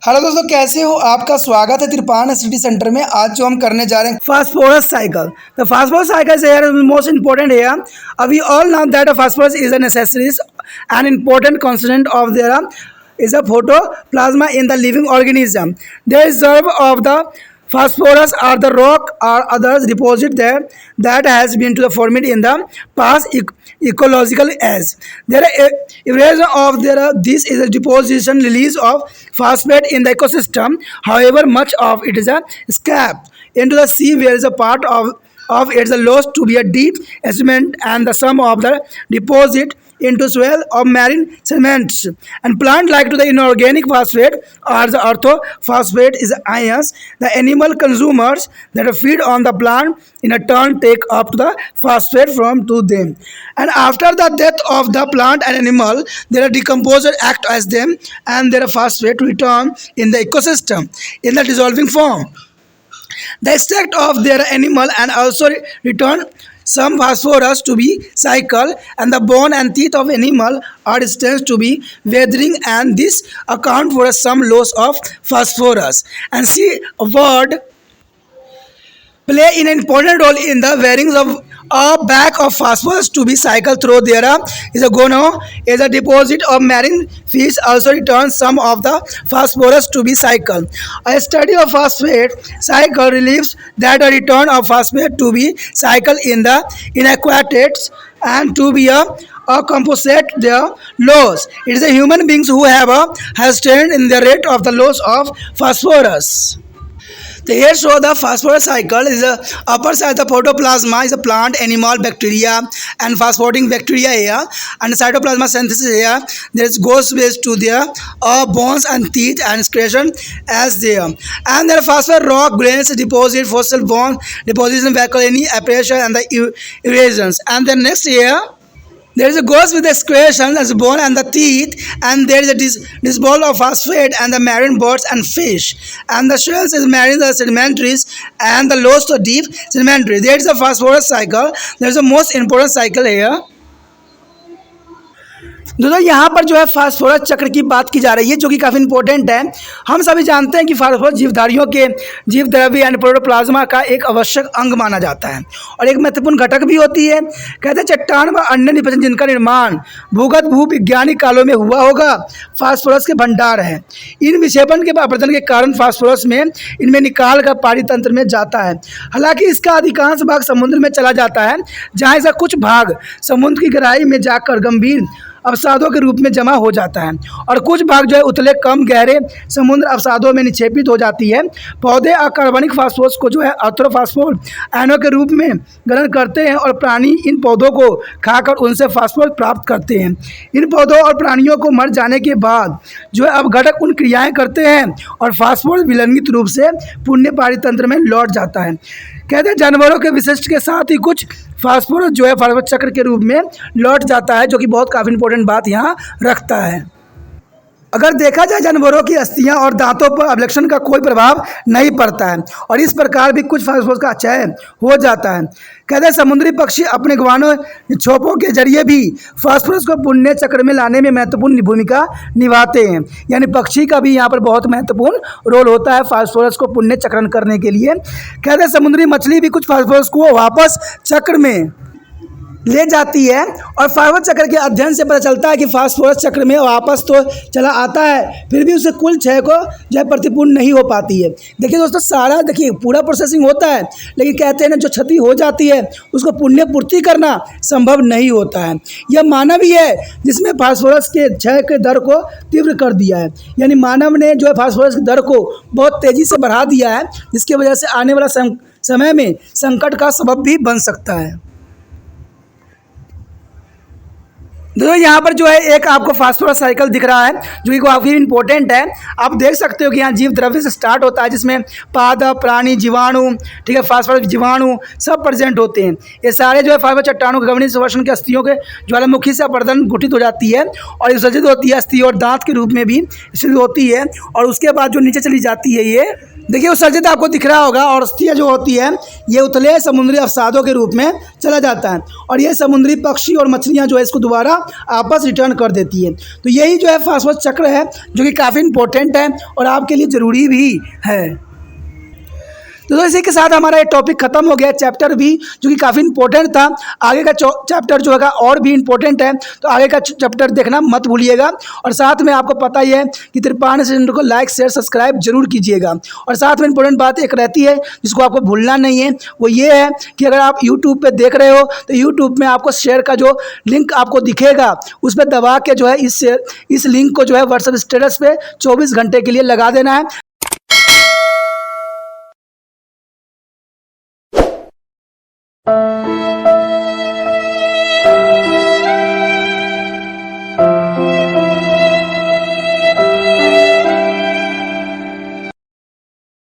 Hello दोस्तों, कैसे हो? आपका स्वागत है त्रिपान सिटी सेंटर में। आज जो हम करने जा रहे हैं phosphorus cycle. The phosphorus cycle is here most important here. We all know that phosphorus is a necessary and important constituent of there is a photoplasma in the living organism. The reserve of the phosphorus are the rock or others deposit there that has been to the formed in the past ecological age. There erosion of this is a deposition release of phosphate in the ecosystem. However, much of it is a escape into the sea where is a part of its lost to be a deep sediment and the sum of the deposit into swell of marine sediments and plant like to the inorganic phosphate or the orthophosphate is ions. The animal consumers that feed on the plant in a turn take up the phosphate from to them, and after the death of the plant and animal their decomposer act as them and their phosphate return in the ecosystem in the dissolving form. The extract of their animal and also return some phosphorus to be cycle, and the bone and teeth of animal are destined to be weathering, and this account for some loss of phosphorus. And see a word play an important role in the wearing of a bag of phosphorus to be cycled through there is a gono is a deposit of marine fish also returns some of the phosphorus to be cycled. A study of phosphate cycle relieves that a return of phosphate to be cycled in the inadequate and to be a compensate their loss. It is the human beings who has turned in the rate of the loss of phosphorus. The here show the phosphorus cycle is a upper side the protoplasma is a plant, animal, bacteria and phosphorating bacteria here, and cytoplasma synthesis here. There goes waste to their bones and teeth and excretion as there, and there phosphorus rock grains deposit fossil bone deposition vehicle any apparition and the erosions, and the next here there is a goes with the excretion as bone and the teeth, and there is a dissolve of phosphate and the marine birds and fish, and the shells is marine the sedimentaries and the loss to deep sedimentary. There is a phosphorus cycle. There is a most important cycle here. दोस्तों यहाँ पर जो है phosphorus चक्र की बात की जा रही है, जो कि काफ़ी इंपॉर्टेंट है। हम सभी जानते हैं कि फास्फोरस जीवधारियों के जीव द्रव्य यानी प्रोटोप्लाज्मा का एक आवश्यक अंग माना जाता है और एक महत्वपूर्ण घटक भी होती है। कहते हैं चट्टान व अन्य निपजन जिनका निर्माण भूगत भूवैज्ञानिक कालों में हुआ होगा फास्फोरस के भंडार है। इन विक्षेपण के अपरदन के कारण फास्फोरस में इनमें निकाल कर पानी तंत्र में जाता है। हालांकि इसका अधिकांश भाग समुद्र में चला जाता है, जहाँ इसका कुछ भाग समुद्र की गहराई में जाकर गंभीर अवसादों के रूप में जमा हो जाता है और कुछ भाग जो है उतले कम गहरे समुद्र अवसादों में निक्षेपित हो जाती है। पौधे अकार्बनिक फास्फोरस को जो है ऑर्थोफॉस्फोर आयनों के रूप में ग्रहण करते हैं और प्राणी इन पौधों को खाकर उनसे फास्फोरस प्राप्त करते हैं। इन पौधों और प्राणियों को मर जाने के बाद जो है अवघटक उन क्रियाएँ करते हैं और फास्फोरस विलंगित रूप से पुण्य पारितंत्र में लौट जाता है। कहते हैं जानवरों के विशिष्ट के साथ ही कुछ फास्फोरस जो है फास्फोरस चक्र के रूप में लौट जाता है, जो कि बहुत काफ़ी इंपॉर्टेंट बात यहाँ रखता है। अगर देखा जाए जानवरों की अस्थियां और दांतों पर अवलक्षण का कोई प्रभाव नहीं पड़ता है और इस प्रकार भी कुछ फास्फोरस का क्षय हो जाता है। कहते हैं समुद्री पक्षी अपने गवानों छोपों के जरिए भी फास्फोरस को पुण्य चक्र में लाने में महत्वपूर्ण भूमिका निभाते हैं, यानी पक्षी का भी यहाँ पर बहुत महत्वपूर्ण रोल होता है फास्फोरस को पुण्य चक्रण करने के लिए। कहते हैं समुद्री मछली भी कुछ फास्फोरस को वापस चक्र में ले जाती है और फास्फोरस चक्र के अध्ययन से पता चलता है कि फास्फोरस चक्र में वापस तो चला आता है, फिर भी उसे कुल क्षय को जो है प्रतिपूर्ण नहीं हो पाती है। देखिए दोस्तों, सारा देखिए पूरा प्रोसेसिंग होता है, लेकिन कहते हैं ना जो क्षति हो जाती है उसको पुण्य पूर्ति करना संभव नहीं होता है। यह मानव ही है जिसमें फास्फोरस के क्षय के दर को तीव्र कर दिया है, यानी मानव ने जो है फास्फोरस की दर को बहुत तेज़ी से बढ़ा दिया है, जिसकी वजह से आने वाला समय में संकट का सबब भी बन सकता है। दोस्तों यहाँ पर जो है एक आपको फास्फोरस साइकिल दिख रहा है, जो कि काफ़ी इंपॉर्टेंट है। आप देख सकते हो कि यहाँ जीव द्रव्य से स्टार्ट होता है, जिसमें पादप प्राणी जीवाणु, ठीक है, फास्फोरस जीवाणु सब प्रेजेंट होते हैं। ये सारे जो है फास्फोरस चट्टानों के गगनीय संवर्षण के अस्थियों के ज्वालामुखी से अपरदन घटित हो जाती है और विसर्जित होती है अस्थि और दांत के रूप में भी विसर्जित होती है, और उसके बाद जो नीचे चली जाती है ये देखिए उत्सर्जित आपको दिख रहा होगा, और अस्थियाँ जो होती है ये उतले समुद्री अवसादों के रूप में चला जाता है और ये समुद्री पक्षी और मछलियाँ जो है इसको दोबारा वापस रिटर्न कर देती है। तो यही जो है फास्फोरस चक्र है जो कि काफ़ी इंपॉर्टेंट है और आपके लिए ज़रूरी भी है। तो इसी के साथ हमारा ये टॉपिक खत्म हो गया, चैप्टर भी जो कि काफ़ी इंपॉर्टेंट था। आगे का चैप्टर जो है और भी इंपॉर्टेंट है, तो आगे का चैप्टर देखना मत भूलिएगा। और साथ में आपको पता ही है कि त्रिपाण चैनल को लाइक शेयर सब्सक्राइब जरूर कीजिएगा। और साथ में इंपॉर्टेंट बात एक रहती है जिसको आपको भूलना नहीं है, वो ये है कि अगर आप यूट्यूब पे देख रहे हो तो यूट्यूब में आपको शेयर का जो लिंक आपको दिखेगा उस पर दबा के जो है इस लिंक को जो है व्हाट्सएप स्टेटस पे 24 घंटे के लिए लगा देना है।